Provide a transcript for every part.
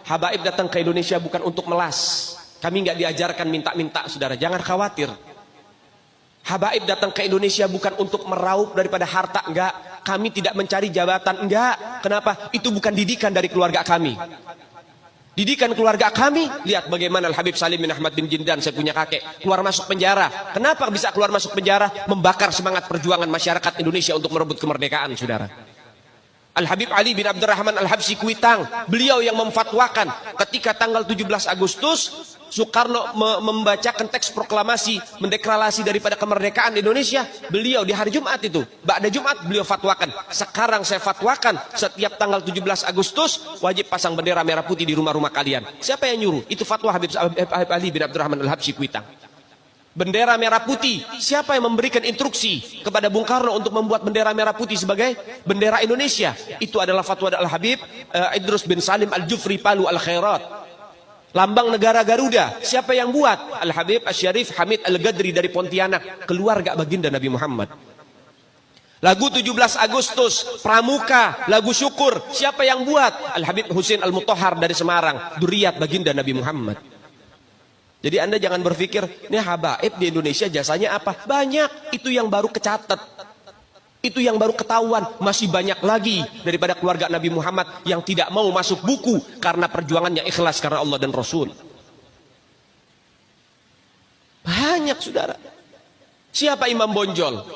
Habaib datang ke Indonesia bukan untuk melas. Kami nggak diajarkan minta-minta, saudara. Jangan khawatir. Habaib datang ke Indonesia bukan untuk meraup daripada harta, enggak. Kami tidak mencari jabatan, enggak. Kenapa? Itu bukan didikan dari keluarga kami. Didikan keluarga kami, lihat bagaimana Al-Habib Salim bin Ahmad bin Jindan, saya punya kakek, keluar masuk penjara. Kenapa bisa keluar masuk penjara? Membakar semangat perjuangan masyarakat Indonesia untuk merebut kemerdekaan, saudara. Al-Habib Ali bin Abdurrahman Al-Habsyi Kuitang, beliau yang memfatwakan ketika tanggal 17 Agustus Soekarno membacakan teks proklamasi mendeklarasi daripada kemerdekaan Indonesia. Beliau di hari Jumat itu, ba'da Jumat beliau fatwakan, sekarang saya fatwakan setiap tanggal 17 Agustus wajib pasang bendera merah putih di rumah-rumah kalian. Siapa yang nyuruh? Itu fatwa Habib Ali bin Abdurrahman Al-Habsyi Kuitang. Bendera merah putih, siapa yang memberikan instruksi kepada Bung Karno untuk membuat bendera merah putih sebagai bendera Indonesia? Itu adalah fatwa Al-Habib Idrus bin Salim Al-Jufri Palu Al-Khairat. Lambang negara Garuda, siapa yang buat? Al-Habib Asy-Syarif Hamid Al-Gadri dari Pontianak, keluarga baginda Nabi Muhammad. Lagu 17 Agustus, Pramuka, lagu syukur, siapa yang buat? Al-Habib Husain Al-Mutahhar dari Semarang, dzurriyyat baginda Nabi Muhammad. Jadi Anda jangan berpikir, ini habaib di Indonesia jasanya apa? Banyak, itu yang baru kecatat. Itu yang baru ketahuan. Masih banyak lagi daripada keluarga Nabi Muhammad yang tidak mau masuk buku karena perjuangannya ikhlas karena Allah dan Rasul. Banyak, saudara. Siapa Imam Bonjol?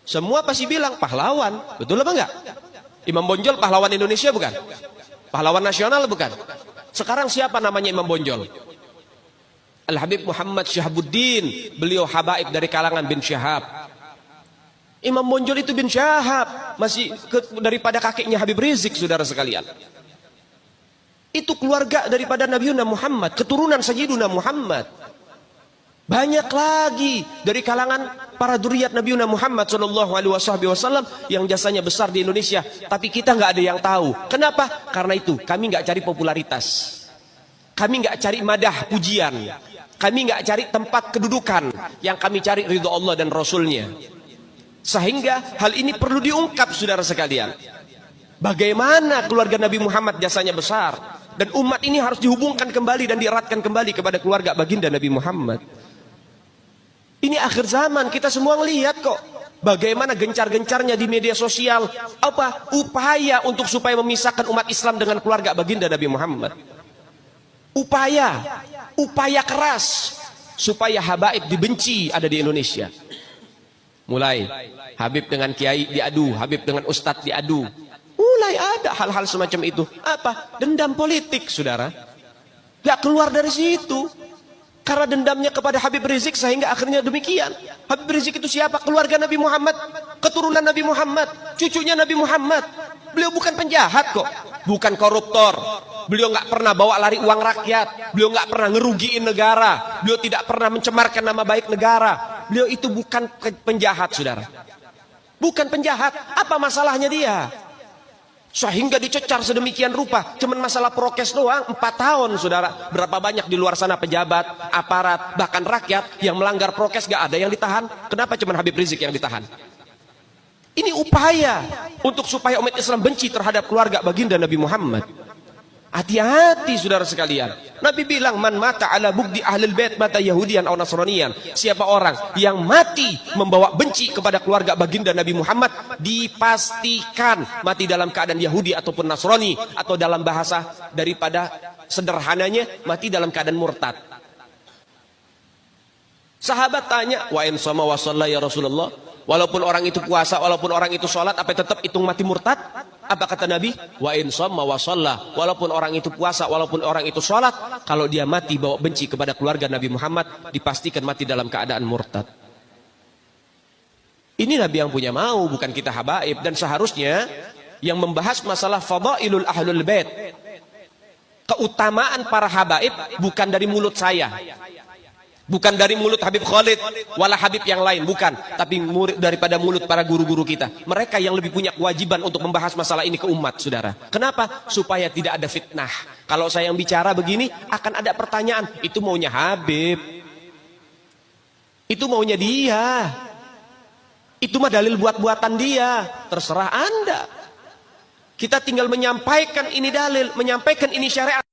Semua pasti bilang pahlawan. Betul apa enggak? Imam Bonjol pahlawan Indonesia bukan? Pahlawan nasional bukan? Sekarang siapa namanya Imam Bonjol? Al-Habib Muhammad Syahabuddin, beliau habaib dari kalangan bin Syahab. Imam Bonjol itu bin Syahab, masih daripada kakeknya Habib Rizik, saudara sekalian. Itu keluarga daripada Nabiuna Muhammad, keturunan Sayyiduna Muhammad. Banyak lagi dari kalangan para dzurriyyat Nabiuna Muhammad sallallahu alaihi wasallam yang jasanya besar di Indonesia, tapi kita nggak ada yang tahu. Kenapa? Karena itu kami nggak cari popularitas, kami nggak cari madah pujian, kami nggak cari tempat kedudukan, yang kami cari ridho Allah dan Rasulnya. Sehingga hal ini perlu diungkap, saudara sekalian. Bagaimana keluarga Nabi Muhammad jasanya besar, dan umat ini harus dihubungkan kembali dan dieratkan kembali kepada keluarga baginda Nabi Muhammad. Ini akhir zaman, kita semua ngelihat kok bagaimana gencar-gencarnya di media sosial apa upaya untuk supaya memisahkan umat Islam dengan keluarga baginda Nabi Muhammad. Upaya keras supaya habaib dibenci ada di Indonesia. Mulai Habib dengan kiai diadu, Habib dengan ustadz diadu. Mulai ada hal-hal semacam itu. Apa? Dendam politik, saudara. Gak keluar dari situ. Karena dendamnya kepada Habib Rizik sehingga akhirnya demikian. Habib Rizik itu siapa? Keluarga Nabi Muhammad, keturunan Nabi Muhammad, cucunya Nabi Muhammad. Beliau bukan penjahat kok, bukan koruptor. Beliau nggak pernah bawa lari uang rakyat. Beliau nggak pernah ngerugiin negara. Beliau tidak pernah mencemarkan nama baik negara. Beliau itu bukan penjahat, saudara. Bukan penjahat. Apa masalahnya dia? Sehingga dicecar sedemikian rupa. Cuman masalah prokes doang, 4 tahun, saudara. Berapa banyak di luar sana pejabat, aparat, bahkan rakyat yang melanggar prokes gak ada yang ditahan. Kenapa cuman Habib Rizik yang ditahan? Ini upaya untuk supaya umat Islam benci terhadap keluarga baginda Nabi Muhammad. Hati-hati, saudara sekalian. Nabi bilang, man mata ala bugdi ahlul bait mata yahudian atau nasranian. Siapa orang yang mati membawa benci kepada keluarga baginda Nabi Muhammad, dipastikan mati dalam keadaan Yahudi ataupun Nasrani, atau dalam bahasa daripada sederhananya mati dalam keadaan murtad. Sahabat tanya, wa in sama wa shalla ya Rasulullah, walaupun orang itu puasa, walaupun orang itu sholat, apa tetap hitung mati murtad? Apa kata Nabi? Wa in sama wa shalla, walaupun orang itu puasa, walaupun orang itu sholat, kalau dia mati bawa benci kepada keluarga Nabi Muhammad, dipastikan mati dalam keadaan murtad. Ini Nabi yang punya mau, bukan kita habaib. Dan seharusnya yang membahas masalah fadailul ahlul bait, keutamaan para habaib, bukan dari mulut saya, bukan dari mulut Habib Khalid, wala Habib yang lain, bukan. Tapi daripada mulut para guru-guru kita. Mereka yang lebih punya kewajiban untuk membahas masalah ini ke umat, saudara. Kenapa? Supaya tidak ada fitnah. Kalau saya yang bicara begini, akan ada pertanyaan. Itu maunya Habib. Itu maunya dia. Itu mah dalil buat-buatan dia. Terserah Anda. Kita tinggal menyampaikan ini dalil, menyampaikan ini syariat.